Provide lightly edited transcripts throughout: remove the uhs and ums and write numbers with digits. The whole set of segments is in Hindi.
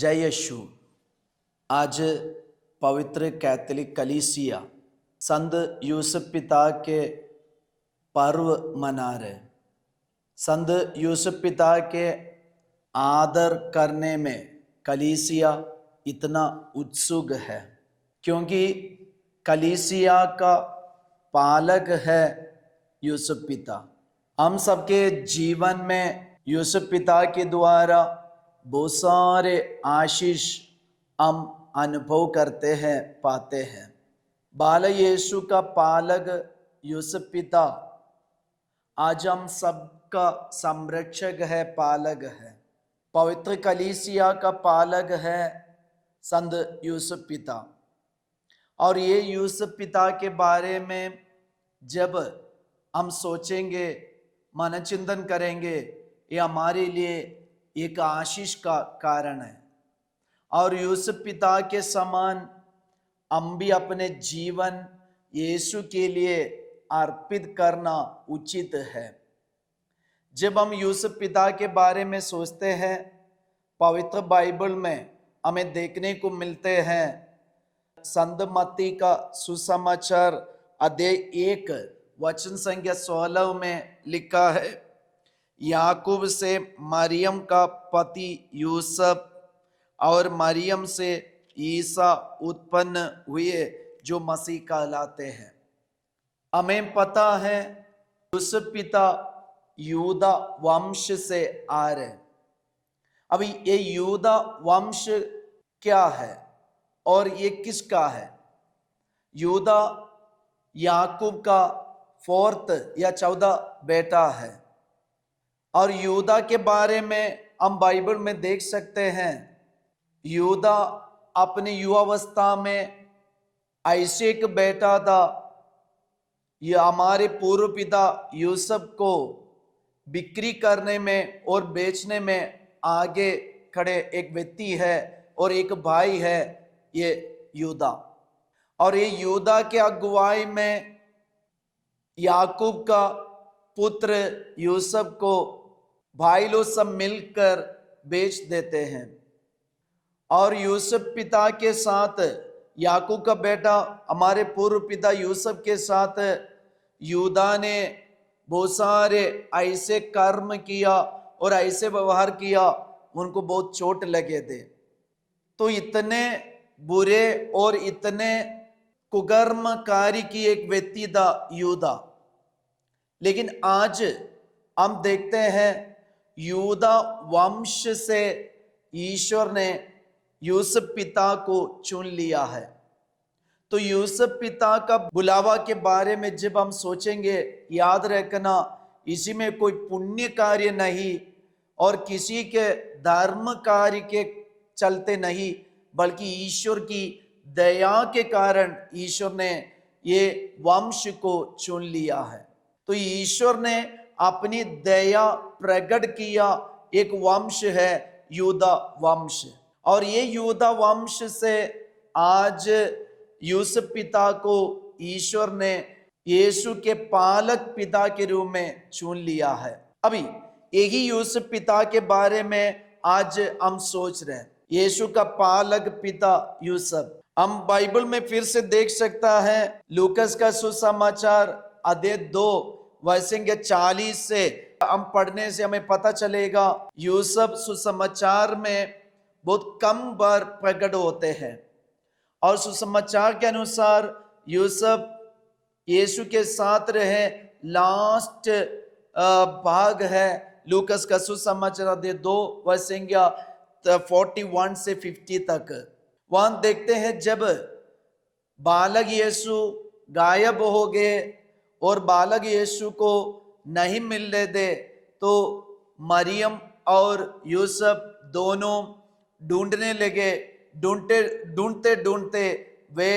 जय यीशु। आज पवित्र कैथोलिक कलीसिया संत यूसुफ पिता के पर्व मना रहे। संत यूसुफ पिता के आदर करने में कलीसिया इतना उत्सुक है क्योंकि कलीसिया का पालक है यूसुफ पिता। हम सबके जीवन में यूसुफ पिता के द्वारा बहुत सारे आशीष हम अनुभव करते हैं, पाते हैं। बाल यीशु का पालक यूसुफ पिता आज हम सबका संरक्षक है, पालक है। पवित्र कलीसिया का पालक है संत यूसुफ पिता। और ये यूसुफ पिता के बारे में जब हम सोचेंगे, मनचिंतन करेंगे, ये हमारे लिए एक आशीष का कारण है। और यूसुफ पिता के समान हम भी अपने जीवन यीशु के लिए अर्पित करना उचित है। जब हम यूसुफ पिता के बारे में सोचते हैं, पवित्र बाइबल में हमें देखने को मिलते हैं। संत मत्ती का सुसमाचार अध्याय 1 वचन संख्या 16 में लिखा है, याकूब से मरियम का पति यूसुफ और मरियम से ईसा उत्पन्न हुए जो मसीह कहलाते हैं। हमें पता है यूसुफ पिता यूदा वंश से आ रहे। अभी ये यूदा वंश क्या है और ये किसका है? यूदा याकूब का 4th या 14 बेटा है। और यूदा के बारे में हम बाइबल में देख सकते हैं, यूदा अपनी युवावस्था में ऐसे एक बेटा था। यह हमारे पूर्व पिता यूसुफ को बिक्री करने में और बेचने में आगे खड़े एक व्यक्ति है और एक भाई है ये यूदा। और ये यूदा के अगुवाई में याकूब का पुत्र यूसुफ को भाई लोग सब मिलकर बेच देते हैं। और यूसुफ पिता के साथ याकूब का बेटा हमारे पूर्व पिता यूसुफ के साथ यूदा ने बहुत सारे ऐसे कर्म किया और ऐसे व्यवहार किया, उनको बहुत चोट लगे थे। तो इतने बुरे और इतने कुकर्मकारी की एक व्यक्ति था यूदा। लेकिन आज हम देखते हैं यूदा वंश से ईश्वर ने यूसुफ पिता को चुन लिया है। तो यूसुफ पिता का बुलावा के बारे में जब हम सोचेंगे, याद रखना इसी में कोई पुण्य कार्य नहीं और किसी के धर्म कार्य के चलते नहीं, बल्कि ईश्वर की दया के कारण ईश्वर ने ये वंश को चुन लिया है। तो ईश्वर ने अपनी दया प्रकट किया एक वंश है यूदा वंश। और ये यूदा वंश से आज यूसुफ पिता को ईश्वर ने यीशु के पालक पिता के रूप में चुन लिया है। अभी यही यूसुफ पिता के बारे में आज हम सोच रहे हैं, यीशु का पालक पिता यूसुफ। हम बाइबल में फिर से देख सकता है, लूकस का सुसमाचार अध्याय 2 वचन 40 से हम पढ़ने से हमें पता चलेगा, यूसुफ सुसमाचार में बहुत कम बार प्रकट होते हैं। और सुसमाचार के अनुसार यूसुफ यीशु के साथ रहे। लास्ट भाग है लूकस का सुसमाचार अध्याय 2 वचन 41 से 50 तक। वहां देखते हैं जब बालक यीशु गायब हो गए और बालक यीशु को नहीं मिल रहे थे, तो मरियम और यूसुफ दोनों ढूंढने लगे। ढूंढते ढूंढते वे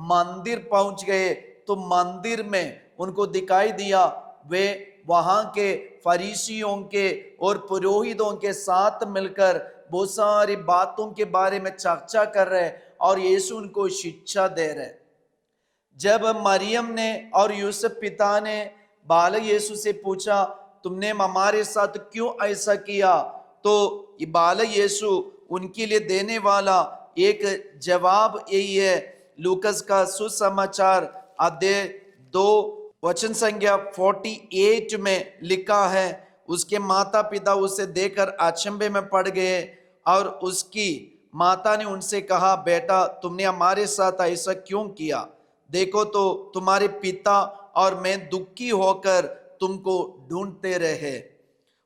मंदिर पहुंच गए। तो मंदिर में उनको दिखाई दिया, वे वहां के फरीसियों के और पुरोहितों के साथ मिलकर बहुत सारी बातों के बारे में चर्चा कर रहे और यीशु उनको शिक्षा दे रहे। जब मरियम ने और यूसुफ पिता ने बालक यीशु से पूछा, तुमने हमारे साथ क्यों ऐसा किया? तो ये बालक यीशु उनके लिए देने वाला एक जवाब यही है। लूकस का सुसमाचार अध्याय 2 वचन संख्या 48 में लिखा है, उसके माता पिता उसे देखकर अचंभे में पड़ गए और उसकी माता ने उनसे कहा, बेटा तुमने हमारे साथ ऐसा क्यों किया? देखो तो तुम्हारे पिता और मैं दुखी होकर तुमको ढूंढते रहे।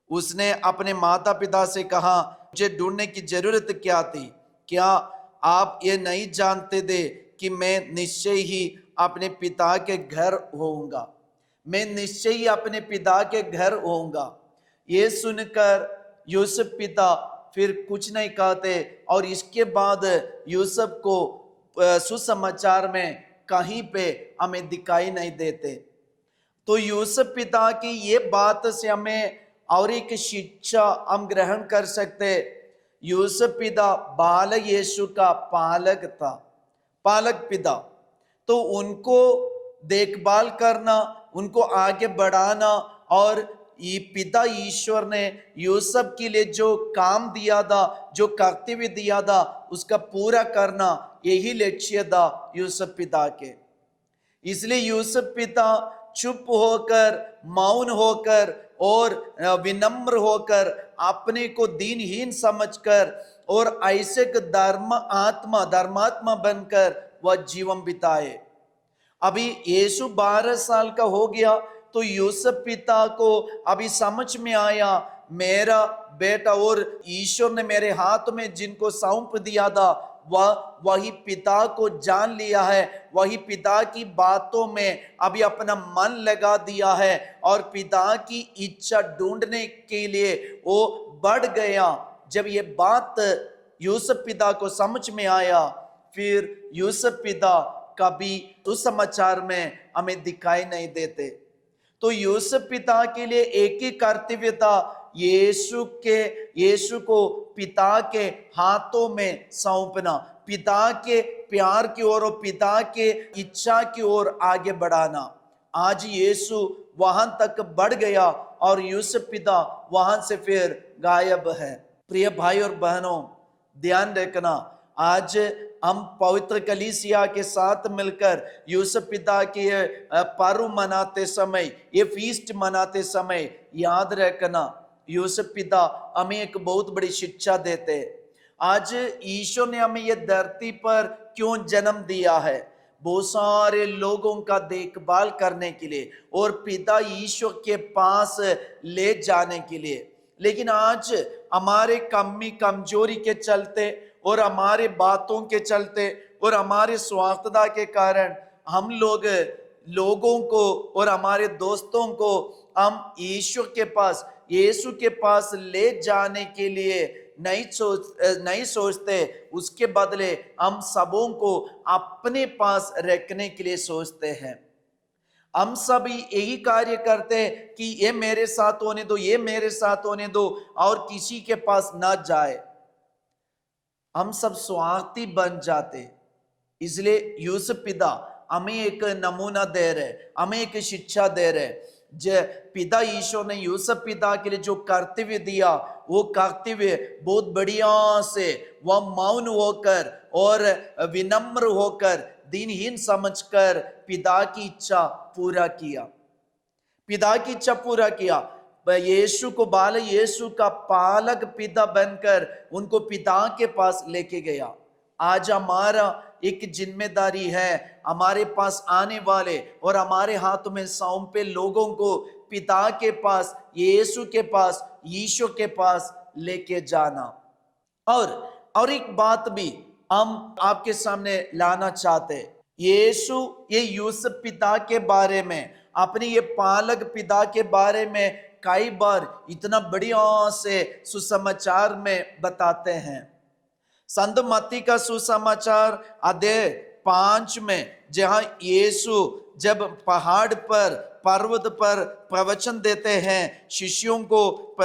उसने अपने माता पिता से कहा, मुझे ढूंढने की जरूरत क्या थी? क्या आप ये नहीं जानते थे कि मैं निश्चय ही अपने पिता के घर होऊंगा? मैं निश्चय ही अपने पिता के घर होऊंगा। ये सुनकर यूसुफ पिता फिर कुछ नहीं कहते और इसके बाद यूसुफ को सुसमाचार में कहीं पे हमें दिखाई नहीं देते। तो यूसुफ पिता की ये बात से हमें और एक शिक्षा हम ग्रहण कर सकते। यूसुफ पिता बालक यीशु का पालक था, पालक पिता। तो उनको देखभाल करना, उनको आगे बढ़ाना और ये पिता ईश्वर ने यूसुफ के लिए जो काम दिया था, जो कर्तव्य दिया था, उसका पूरा करना, यही लक्ष्य था यूसुफ पिता के। इसलिए यूसुफ पिता चुप होकर, मौन होकर और विनम्र होकर, अपने को दीनहीन समझकर और ऐसे धर्मात्मा बनकर वह जीवन बिताए। अभी यीशु 12 साल का हो गया तो यूसुफ पिता को अभी समझ में आया, मेरा बेटा और ईश्वर ने मेरे हाथ में जिनको सौंप दिया था वही पिता को जान लिया है, वही पिता की बातों में अभी अपना मन लगा दिया है और पिता की इच्छा ढूंढने के लिए वो बढ़ गया। जब ये बात यूसुफ पिता को समझ में आया, फिर यूसुफ पिता कभी सुसमाचार में हमें दिखाई नहीं देते। तो यूसुफ पिता के लिए एक ही कर्तव्य था, यीशु को पिता के हाथों में सौंपना, पिता के प्यार की ओर और पिता के इच्छा की ओर आगे बढ़ाना। आज यीशु वहां तक बढ़ गया और यूसुफ पिता वहां से फिर गायब है। प्रिय भाई और बहनों, ध्यान रखना, आज हम पवित्र कलीसिया के साथ मिलकर यूसुफ पिता के पर्व मनाते समय, ये फीस्ट मनाते समय याद रखना, यूसुफ पिता हमें एक बहुत बड़ी शिक्षा देते। आज ईश्वर ने हमें ये धरती पर क्यों जन्म दिया है? बहुत सारे लोगों का देखभाल करने के लिए और पिता ईश्वर के पास ले जाने के लिए। लेकिन आज हमारे कमजोरी के चलते और हमारे बातों के चलते और हमारे स्वार्थता के कारण हम लोगों को और हमारे दोस्तों को हम ईश्वर के पास, यीशु के पास ले जाने के लिए नहीं सोचते। उसके बदले हम सबों को अपने पास रखने के लिए सोचते हैं। हम सभी यही कार्य करते हैं कि ये मेरे साथ होने दो, ये मेरे साथ होने दो और किसी के पास ना जाए। हम सब स्वार्थी बन जाते। इसलिए यूसुफ पिता हमें एक नमूना दे रहे, हमें एक शिक्षा दे रहे। पिता ईश्वर ने यूसुफ पिता के लिए जो कर्तव्य दिया, वो कर्तव्य बहुत बढ़िया से वह मौन होकर और विनम्र होकर, दीनहीन समझकर पिता की इच्छा पूरा किया, पिता की इच्छा पूरा किया। यीशु को यीशु का पालक पिता बनकर उनको पिता के पास लेके गया। आज हमारा एक जिम्मेदारी है, हमारे पास आने वाले और हमारे हाथ में सौंपे लोगों को पिता के पास, यीशु के पास, यीशु के पास लेके जाना। और एक बात भी हम आपके सामने लाना चाहते। यीशु ये यूसुफ पिता के बारे में, अपने ये पालक पिता के बारे में कई बार इतना बढ़िया से सुसमाचार में बताते हैं। संत मत्ती का सुसमाचार अध्याय 5 में, जहां यीशु जब पहाड़ पर, पर्वत पर प्रवचन देते हैं, शिष्यों को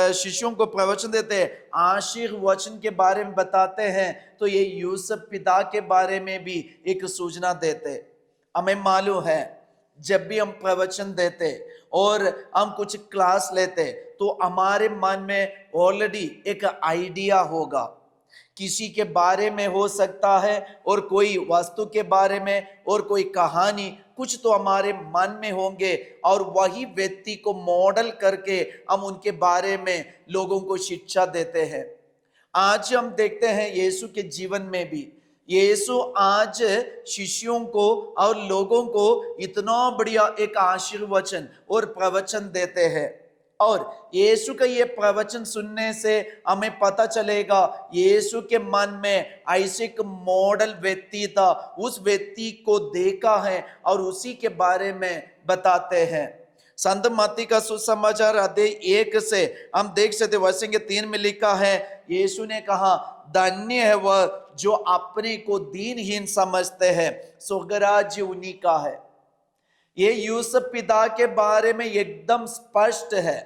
प्रवचन देते हैं, आशीष वचन के बारे में बताते हैं, तो ये यूसुफ पिता के बारे में भी एक सूचना देते। हमें मालूम है जब भी हम प्रवचन देते और हम कुछ क्लास लेते तो हमारे मन में ऑलरेडी एक आइडिया होगा, किसी के बारे में हो सकता है, और कोई वस्तु के बारे में, और कोई कहानी, कुछ तो हमारे मन में होंगे, और वही व्यक्ति को मॉडल करके हम उनके बारे में लोगों को शिक्षा देते हैं। आज हम देखते हैं यीशु के जीवन में भी यीशु आज शिष्यों को और लोगों को इतना बढ़िया एक आशीर्वचन और प्रवचन देते हैं। और यीशु का ये प्रवचन सुनने से हमें पता चलेगा यीशु के मन में ऐसे एक मॉडल व्यक्ति था, उस व्यक्ति को देखा है और उसी के बारे में बताते हैं। संत मत्ती का सुसमाचार अध्याय 1 से हम देख सकते वचन के 3 में लिखा है, यीशु ने कहा, धन्य है वह जो अपने को दीनहीन समझते हैं, स्वर्गराज्य उन्हीं का है। ये यूसुफ पिता के बारे में एकदम स्पष्ट है,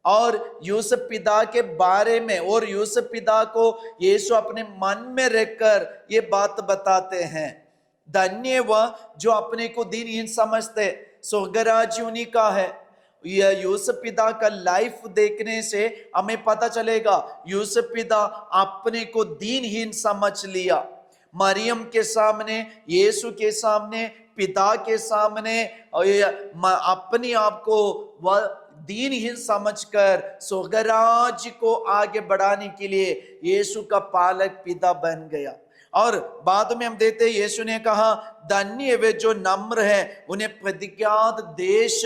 और यूसुफ पिता के बारे में और यूसुफ पिता को यीशु अपने मन में रखकर ये बात बताते हैं। धन्य वह जो अपने को दीनहीन समझते, स्वर्गराज्य उन्हीं का है। यह यूसुफ पिता का लाइफ देखने से हमें पता चलेगा यूसुफ पिता अपने को दीनहीन समझ लिया। मरियम के सामने, यीशु के सामने, पिता के सामने अपने आप को वह दीनहीन समझकर स्वर्गराज्य को आगे बढ़ाने के लिए यीशु का पालक पिता बन गया। और बाद में हम देखते हैं यीशु ने कहा, धन्य वे जो नम्र है, उन्हें प्रतिज्ञात देश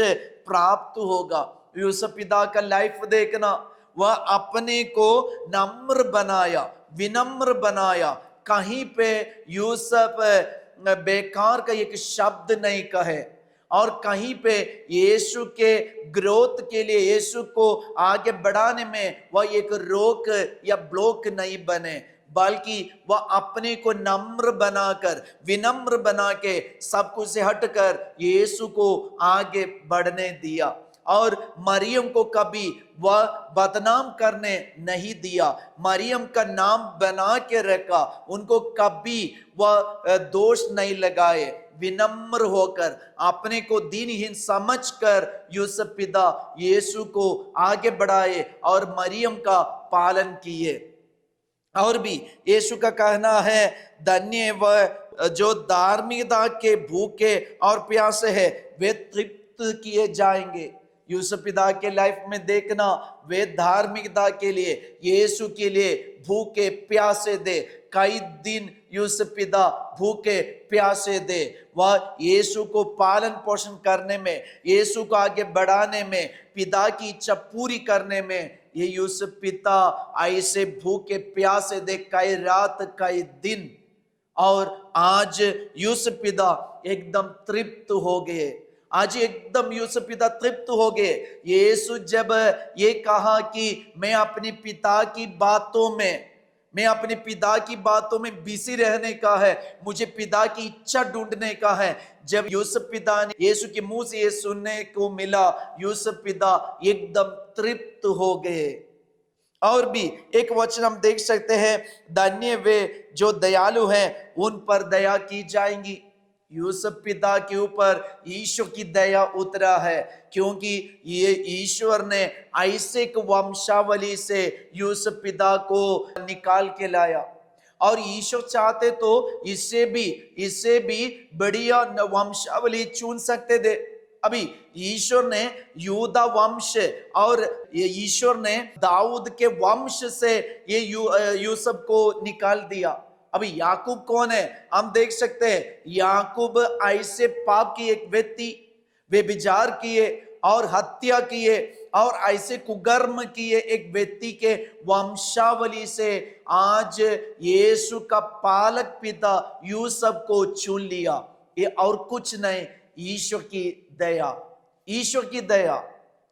प्राप्त होगा। यूसुफ पिता का लाइफ देखना, वह अपने को नम्र बनाया, विनम्र बनाया। कहीं पे यूसुफ बेकार का एक शब्द नहीं कहे, और कहीं पे यीशु के ग्रोथ के लिए, यीशु को आगे बढ़ाने में वह एक रोक या ब्लॉक नहीं बने, बल्कि वह अपने को नम्र बनाकर, विनम्र बना के, सब कुछ से हटकर यीशु को आगे बढ़ने दिया। और मरियम को कभी वह बदनाम करने नहीं दिया, मरियम का नाम बना के रखा, उनको कभी वह दोष नहीं लगाए। विनम्र होकर, अपने को दीनहीन समझकर यूसुफ पिता यीशु को आगे बढ़ाए और मरियम का पालन किए। और भी यीशु का कहना है, धन्य वह जो धार्मिकता के भूखे और प्यासे है, वे तृप्त किए जाएंगे। यूसुफ पिता के लाइफ में देखना, वे धार्मिकता के लिए, यीशु के लिए भूखे प्यासे दे। कई दिन यूसुफ पिता भूखे प्यासे दे, वह यीशु को पालन पोषण करने में, यीशु को आगे बढ़ाने में, पिता की इच्छा पूरी करने में ये यूसुफ पिता ऐसे भूखे प्यासे दे, कई रात कई दिन। और आज यूसुफ पिता एकदम तृप्त हो गए, आज एकदम यूसुफ पिता तृप्त हो गए। यीशु जब ये कहा कि मैं अपने पिता की बातों में, मैं अपने पिता की बातों में बिजी रहने का है, मुझे पिता की इच्छा ढूंढने का है, जब यूसुफ पिता ने यीशु के मुंह से ये सुनने को मिला, यूसुफ पिता एकदम तृप्त हो गए। और भी एक वचन हम देख सकते हैं, धन्य वे जो दयालु हैं, उन पर दया की जाएंगी। यूसुफ पिता के ऊपर ईश्वर की दया उतरा है, क्योंकि ये ईश्वर ने ऐसे एक वंशावली से यूसुफ पिता को निकाल के लाया, और ईश्वर चाहते तो इससे भी बढ़िया वंशावली चुन सकते थे। अभी ईश्वर ने यूदा वंश और ईश्वर ने दाऊद के वंश से ये यूसुफ को निकाल दिया। अभी याकूब कौन है? हम देख सकते हैं याकूब ऐसे पाप की एक व्यक्ति, वे विचार किए और हत्या किए और ऐसे कुकर्म किए एक व्यक्ति के वंशावली से आज यीशु का पालक पिता यूसुफ को चुन लिया। ये और कुछ नहीं, ईश्वर की दया, ईश्वर की दया।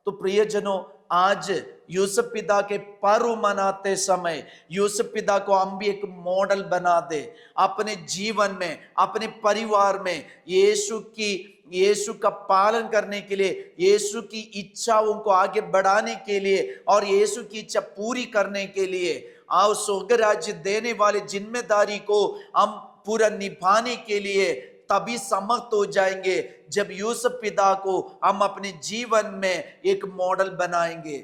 तो प्रियजनों, आज यूसुफ पिता के पर्व मनाते समय यूसुफ पिता को हम भी एक मॉडल बना दे अपने जीवन में, अपने परिवार में, यीशु का पालन करने के लिए, यीशु की इच्छाओं को आगे बढ़ाने के लिए और यीशु की इच्छा पूरी करने के लिए, और स्वर्ग राज्य देने वाले जिम्मेदारी को हम पूरा निभाने के लिए तभी समर्थ हो जाएंगे जब यूसुफ पिता को हम अपने जीवन में एक मॉडल बनाएंगे।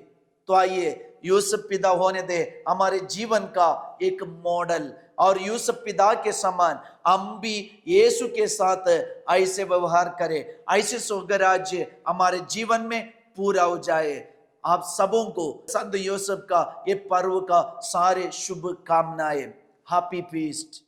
तो आइए यूसुफ पिता होने दे हमारे जीवन का एक मॉडल, और यूसुफ पिता के समान हम भी यीशु के साथ ऐसे व्यवहार करें, ऐसे स्वराज्य हमारे जीवन में पूरा हो जाए। आप सबों को संत यूसुफ का ये पर्व का सारे शुभ कामनाएं। Happy feast.